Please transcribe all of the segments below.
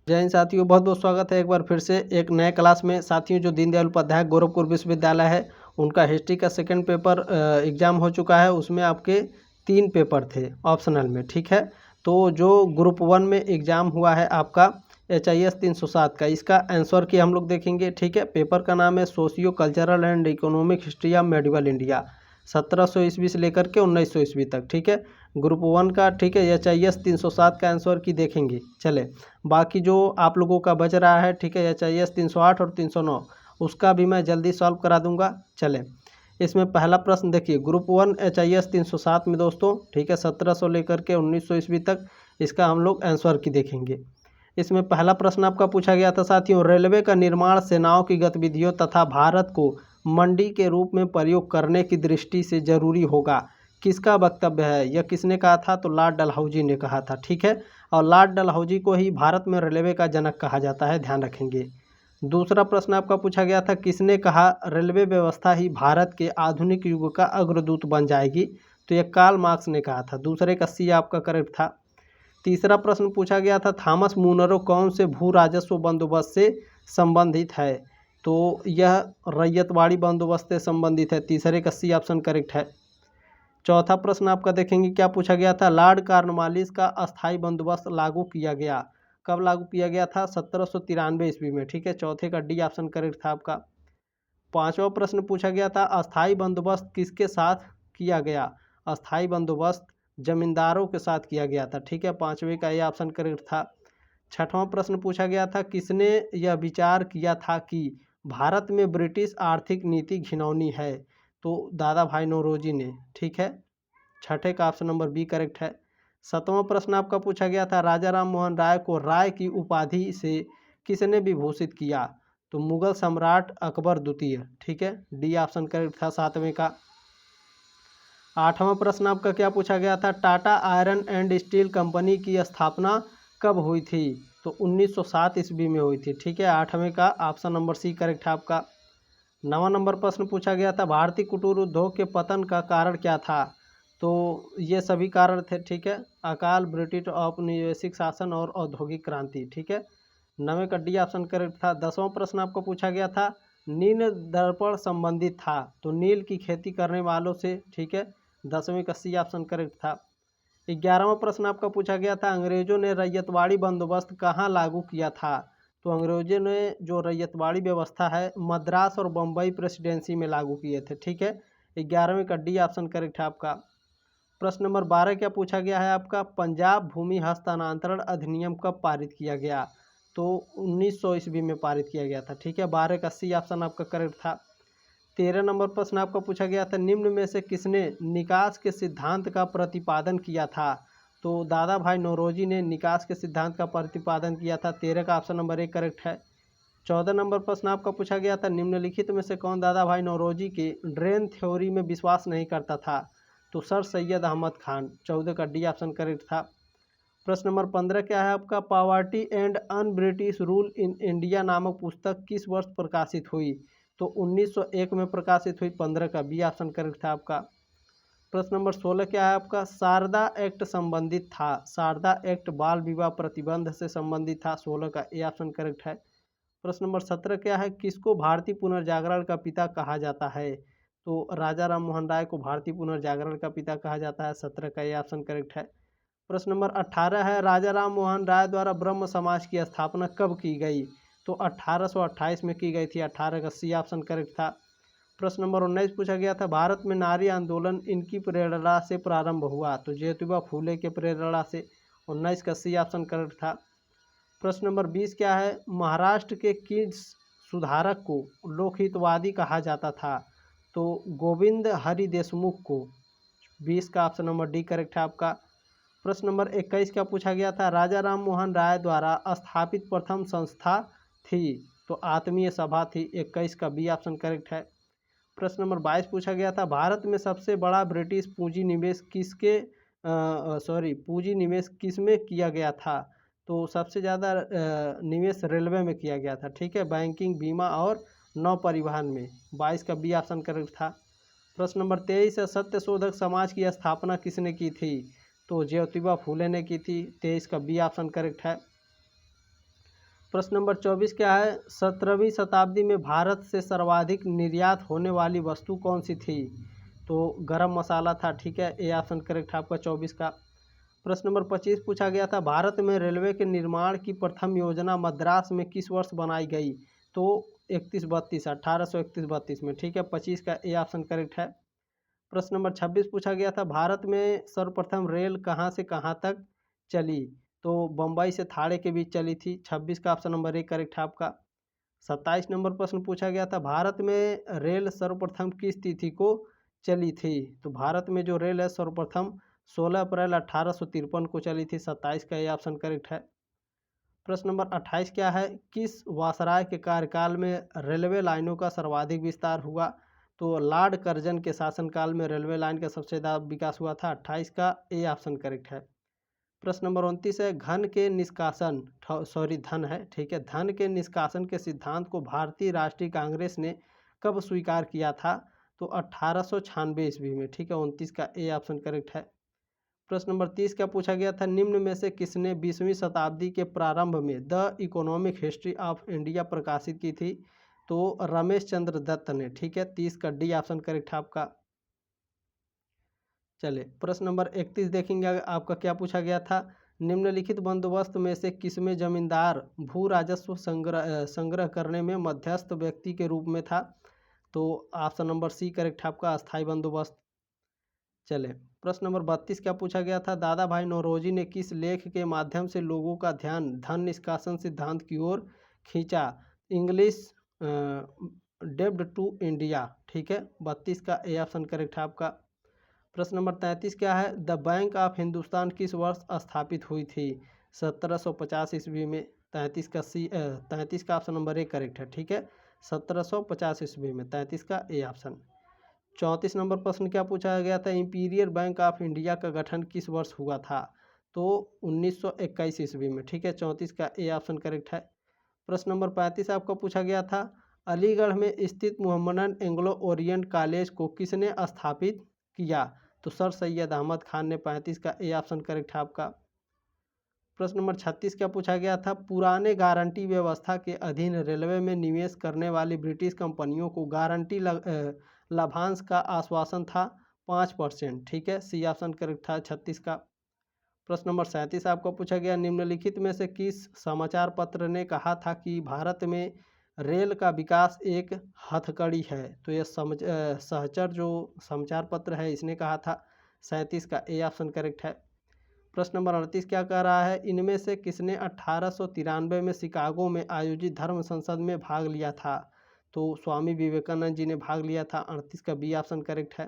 जय हिंद साथियों, बहुत बहुत स्वागत है एक बार फिर से एक नए क्लास में। साथियों, जो दीनदयाल उपाध्याय गोरखपुर विश्वविद्यालय है उनका हिस्ट्री का सेकंड पेपर एग्ज़ाम हो चुका है। उसमें आपके 3 पेपर थे ऑप्शनल में, ठीक है। तो जो ग्रुप 1 में एग्ज़ाम हुआ है आपका HIS 307 का, इसका आंसर की हम लोग देखेंगे, ठीक है। पेपर का नाम है socio cultural and economic history of medieval India, 1700 ईस्वी से लेकर के 1900 ईस्वी तक, ठीक है। ग्रुप 1 का, ठीक है। HIS 307 का आंसर की देखेंगे। चले, बाकी जो आप लोगों का बच रहा है, ठीक है, HIS 308 और 309, उसका भी मैं जल्दी सॉल्व करा दूंगा। चले, इसमें पहला प्रश्न देखिए, ग्रुप 1 HIS 307 में दोस्तों, ठीक है, 1700 लेकर के 1900 ईस्वी तक इसका हम लोग आंसर की देखेंगे। इसमें पहला प्रश्न आपका पूछा गया था साथियों, रेलवे का निर्माण सेनाओं की गतिविधियों तथा भारत को मंडी के रूप में प्रयोग करने की दृष्टि से जरूरी होगा, किसका वक्तव्य है? यह किसने कहा था? तो लॉर्ड डलहौजी ने कहा था, ठीक है। और लॉर्ड डलहौजी को ही भारत में रेलवे का जनक कहा जाता है, ध्यान रखेंगे। दूसरा प्रश्न आपका पूछा गया था, किसने कहा रेलवे व्यवस्था ही भारत के आधुनिक युग का अग्रदूत बन जाएगी? तो यह कार्ल मार्क्स ने कहा था। दूसरे का सी आपका करेक्ट था। तीसरा प्रश्न पूछा गया था, थॉमस मूनरो कौन से भू राजस्व बंदोबस्त से संबंधित है? तो यह रैयतवाड़ी बंदोबस्त से संबंधित है। तीसरे का सी ऑप्शन करेक्ट है। चौथा प्रश्न आपका देखेंगे, क्या पूछा गया था, लॉर्ड कॉर्नवालिस का अस्थाई बंदोबस्त लागू किया गया, कब लागू किया गया था? 1793 ईस्वी में, ठीक है। चौथे का डी ऑप्शन करेक्ट था आपका। पांचवा प्रश्न पूछा गया था, अस्थाई बंदोबस्त किसके साथ किया गया? अस्थाई बंदोबस्त जमींदारों के साथ किया गया था, ठीक है। पांचवे का ये ऑप्शन करेक्ट था। छठवां प्रश्न पूछा गया था, किसने यह विचार किया था कि भारत में ब्रिटिश आर्थिक नीति घिनौनी है? तो दादा भाई नौरोजी ने, ठीक है। छठे का ऑप्शन नंबर बी करेक्ट है। सातवां प्रश्न आपका पूछा गया था, राजा राम मोहन राय को राय की उपाधि से किसने विभूषित किया? तो मुगल सम्राट अकबर द्वितीय, ठीक है। डी ऑप्शन करेक्ट था सातवें का। आठवां प्रश्न आपका क्या पूछा गया था, Tata iron and steel company की स्थापना कब हुई थी? तो 1907 ईस्वी में हुई थी, ठीक है। आठवें का ऑप्शन नंबर सी करेक्ट है आपका। नवा नंबर प्रश्न पूछा गया था, भारतीय कुटीर उद्योग के पतन का कारण क्या था? तो ये सभी कारण थे, ठीक है। अकाल, ब्रिटिश औपनिवेशिक शासन और औद्योगिक क्रांति, ठीक है। नवे का डी ऑप्शन करेक्ट था। 10वां प्रश्न आपको पूछा गया था, नील दर्पण संबंधित था, तो नील की खेती करने वालों से, ठीक है। 10वें का सी ऑप्शन करेक्ट था। 11वां प्रश्न आपका पूछा गया था, अंग्रेजों ने रैयतवाड़ी बंदोबस्त कहाँ लागू किया था? तो अंग्रेजों ने जो रैयतवाड़ी व्यवस्था है मद्रास और बम्बई प्रेसिडेंसी में लागू किए थे, ठीक है। 11वें का डी ऑप्शन करेक्ट है आपका। प्रश्न नंबर 12 क्या पूछा गया है आपका, पंजाब भूमि हस्तांतरण अधिनियम कब पारित किया गया? तो 1900 ईस्वी में पारित किया गया था, ठीक है। 12 का सी ऑप्शन आपका करेक्ट था। 13 नंबर प्रश्न आपका पूछा गया था, निम्न में से किसने निकास के सिद्धांत का प्रतिपादन किया था? तो दादा भाई नौरोजी ने निकास के सिद्धांत का प्रतिपादन किया था। 13 का ऑप्शन नंबर 1 करेक्ट है। 14 नंबर प्रश्न आपका पूछा गया था, निम्नलिखित में से कौन दादा भाई नौरोजी की ड्रेन थ्योरी में विश्वास नहीं करता था? तो सर सैयद अहमद खान। 14 का डी ऑप्शन करेक्ट था। प्रश्न नंबर 15 क्या है आपका, poverty and un British rule in India नामक पुस्तक किस वर्ष प्रकाशित हुई? तो 1901 में प्रकाशित हुई। 15 का बी ऑप्शन करेक्ट था आपका। प्रश्न नंबर 16 क्या है आपका, शारदा एक्ट संबंधित था? शारदा एक्ट बाल विवाह प्रतिबंध से संबंधित था। 16 का ए ऑप्शन करेक्ट है। प्रश्न नंबर 17 क्या है, किसको भारतीय पुनर्जागरण का पिता कहा जाता है? तो राजा राम मोहन राय को भारतीय पुनर्जागरण का पिता कहा जाता है। 17 का ये ऑप्शन करेक्ट है। प्रश्न नंबर 18 है, राजा राम मोहन राय द्वारा ब्रह्म समाज की स्थापना कब की गई? तो 1828 में की गई थी। 18 का सी ऑप्शन करेक्ट था। प्रश्न नंबर 19 पूछा गया था, भारत में नारी आंदोलन इनकी प्रेरणा से प्रारंभ हुआ? तो ज्योतिबा फूले के प्रेरणा से। 19 का सी ऑप्शन करेक्ट था। प्रश्न नंबर 20 क्या है, महाराष्ट्र के किस सुधारक को लोकहितवादी कहा जाता था? तो गोविंद हरि देशमुख को। 20 का ऑप्शन नंबर डी करेक्ट है आपका। प्रश्न नंबर 21 क्या पूछा गया था, राजा राम मोहन राय द्वारा स्थापित प्रथम संस्था थी? तो आत्मीय सभा थी। 21 का बी ऑप्शन करेक्ट है। प्रश्न नंबर 22 पूछा गया था, भारत में सबसे बड़ा ब्रिटिश पूंजी निवेश पूंजी निवेश किस में किया गया था? तो सबसे ज़्यादा निवेश रेलवे में किया गया था, ठीक है। बैंकिंग, बीमा और नौ परिवहन में। 22 का बी ऑप्शन करेक्ट था। प्रश्न नंबर 23 है, सत्य शोधक समाज की स्थापना किसने की थी? तो ज्योतिबा फूले ने की थी। 23 का बी ऑप्शन करेक्ट है। प्रश्न नंबर 24 क्या है? 17वीं शताब्दी में भारत से सर्वाधिक निर्यात होने वाली वस्तु कौन सी थी? तो गरम मसाला था। ठीक है, ए ऑप्शन करेक्ट है आपका 24 का। प्रश्न नंबर 25 पूछा गया था, भारत में रेलवे के निर्माण की प्रथम योजना मद्रास में किस वर्ष बनाई गई? तो 31-32 1831-32 में। ठीक है, 25 का ए ऑप्शन करेक्ट है। प्रश्न नंबर 26 पूछा गया था, भारत में सर्वप्रथम रेल कहाँ से कहाँ तक चली? तो बम्बई से थाड़े के बीच चली थी। 26 का ऑप्शन नंबर ए करेक्ट है आपका। 27 नंबर प्रश्न पूछा गया था, भारत में रेल सर्वप्रथम किस तिथि को चली थी? तो भारत में जो रेल है सर्वप्रथम 16 अप्रैल 1853 को चली थी। 27 का ये ऑप्शन करेक्ट है। प्रश्न नंबर 28 क्या है? किस वायसराय के कार्यकाल में रेलवे लाइनों का सर्वाधिक विस्तार हुआ? तो लॉर्ड कर्जन के शासनकाल में रेलवे लाइन का सबसे ज़्यादा विकास हुआ था। 28 का ए ऑप्शन करेक्ट है। प्रश्न नंबर 29 है, धन है। ठीक है, धन के निष्कासन के सिद्धांत को भारतीय राष्ट्रीय कांग्रेस ने कब स्वीकार किया था? तो 1896 ईस्वी में। ठीक है, 29 का ए ऑप्शन करेक्ट है। प्रश्न नंबर 30 क्या पूछा गया था, निम्न में से किसने 20वीं शताब्दी के प्रारंभ में the economic history of India प्रकाशित की थी? तो रमेश चंद्र दत्त ने। ठीक है, 30 का डी ऑप्शन करेक्ट है आपका। चलिए प्रश्न नंबर 31 देखेंगे आपका क्या पूछा गया था, निम्नलिखित बंदोबस्त में से किसमें जमींदार भू राजस्व संग्रह करने में मध्यस्थ व्यक्ति के रूप में था? तो ऑप्शन नंबर सी करेक्ट है आपका, अस्थाई बंदोबस्त। चले प्रश्न नंबर 32 क्या पूछा गया था, दादा भाई नौरोजी ने किस लेख के माध्यम से लोगों का ध्यान धन निष्कासन सिद्धांत की ओर खींचा? इंग्लिश डेब्ट टू इंडिया। ठीक है, 32 का ए ऑप्शन करेक्ट है आपका। प्रश्न नंबर 33 क्या है, द बैंक ऑफ हिंदुस्तान किस वर्ष स्थापित हुई थी? 1750 ईस्वी में। 33 का ऑप्शन नंबर ए करेक्ट है। ठीक है, 1750 ईस्वी में। 33 का ए ऑप्शन। 34 नंबर प्रश्न क्या पूछा गया था, इंपीरियल बैंक ऑफ इंडिया का गठन किस वर्ष हुआ था? तो 1921 ईस्वी में। ठीक है, 34 का ए ऑप्शन करेक्ट है। प्रश्न नंबर 35 आपका पूछा गया था, अलीगढ़ में स्थित मोहम्मदन एंग्लो ओरिएंट कॉलेज को किसने स्थापित किया? तो सर सैयद अहमद खान ने। 35 का ए ऑप्शन करेक्ट है आपका। प्रश्न नंबर 36 क्या पूछा गया था, पुराने गारंटी व्यवस्था के अधीन रेलवे में निवेश करने वाली ब्रिटिश कंपनियों को गारंटी लाभांश का आश्वासन था 5%। ठीक है, सी ऑप्शन करेक्ट था 36 का। प्रश्न नंबर 37 आपको पूछा गया, निम्नलिखित में से किस समाचार पत्र ने कहा था कि भारत में रेल का विकास एक हथकड़ी है? तो यह सहचर जो समाचार पत्र है इसने कहा था। 37 का ए ऑप्शन करेक्ट है। प्रश्न नंबर 38 क्या कह रहा है, इनमें से किसने 1893 में शिकागो में आयोजित धर्म संसद में भाग लिया था? तो स्वामी विवेकानंद जी ने भाग लिया था। 38 का बी ऑप्शन करेक्ट है।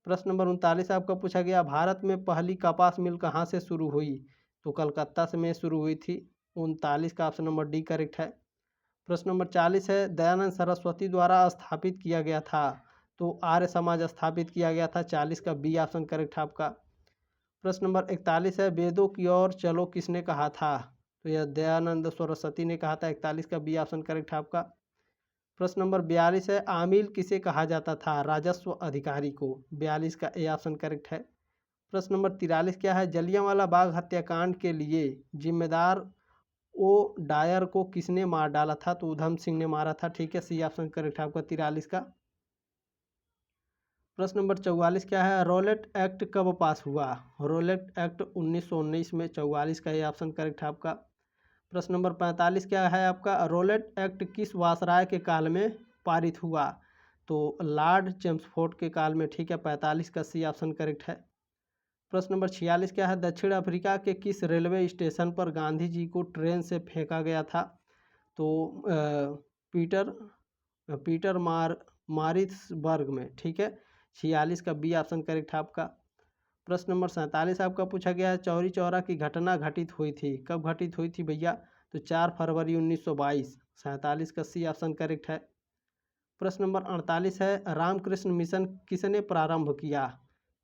प्रश्न नंबर 39 आपका पूछा गया, भारत में पहली कपास मिल कहाँ से शुरू हुई? तो कलकत्ता से में शुरू हुई थी। 39 का ऑप्शन नंबर डी करेक्ट है। प्रश्न नंबर 40 है, दयानंद सरस्वती द्वारा स्थापित किया गया था? तो आर्य समाज स्थापित किया गया था। 40 का बी ऑप्शन करेक्ट है आपका। प्रश्न नंबर 41 है, वेदों की ओर चलो किसने कहा था? तो यह दयानंद सरस्वती ने कहा था। 41 का बी ऑप्शन करेक्ट है आपका। प्रश्न नंबर 42 है, आमिल किसे कहा जाता था? राजस्व अधिकारी को। 42 का ए ऑप्शन करेक्ट है। प्रश्न नंबर 43 क्या है, जलियांवाला बाग हत्याकांड के लिए जिम्मेदार ओ डायर को किसने मार डाला था? तो उधम सिंह ने मारा था। ठीक है, सी ऑप्शन करेक्ट है आपका 43 का। प्रश्न नंबर 44 क्या है, रॉलेट एक्ट कब पास हुआ? रॉलेट एक्ट 1919 में। 44 का ये ऑप्शन करेक्ट है आपका। प्रश्न नंबर 45 क्या है आपका, रॉलेट एक्ट किस वायसराय के काल में पारित हुआ? तो लॉर्ड चेम्सफोर्ड के काल में। ठीक है, 45 का सी ऑप्शन करेक्ट है। प्रश्न नंबर 46 क्या है, दक्षिण अफ्रीका के किस रेलवे स्टेशन पर गांधी जी को ट्रेन से फेंका गया था? तो पीटर पीटर मारित्सबर्ग में। ठीक है, 46 का बी ऑप्शन करेक्ट है आपका। प्रश्न नंबर 47 आपका पूछा गया है, चौरी चौरा की घटना घटित हुई थी, कब घटित हुई थी भैया? तो 4 फरवरी 1922। 47 का सी ऑप्शन करेक्ट है। प्रश्न नंबर 48 है, रामकृष्ण मिशन किसने प्रारंभ किया?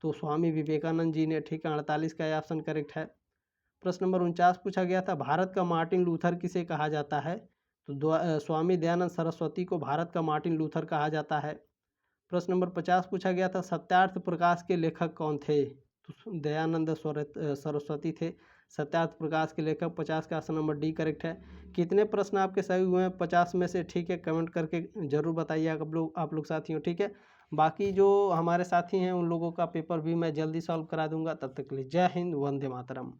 तो स्वामी विवेकानंद जी ने। ठीक है, 48 का ऑप्शन करेक्ट है। प्रश्न नंबर 49 पूछा गया था, भारत का मार्टिन लूथर किसे कहा जाता है? तो स्वामी दयानंद सरस्वती को भारत का मार्टिन लूथर कहा जाता है। प्रश्न नंबर 50 पूछा गया था, सत्यार्थ प्रकाश के लेखक कौन थे? तो दयानंद सरस्वती थे। सत्यार्थ प्रकाश के लेखक। 50 का आंसर नंबर डी करेक्ट है। कितने प्रश्न आपके सही हुए हैं 50 में से? ठीक है, कमेंट करके जरूर बताइए आप लोग साथियों। ठीक है, बाकी जो हमारे साथी हैं उन लोगों का पेपर भी मैं जल्दी सॉल्व करा दूंगा। तब तक के लिए जय हिंद, वंदे मातरम।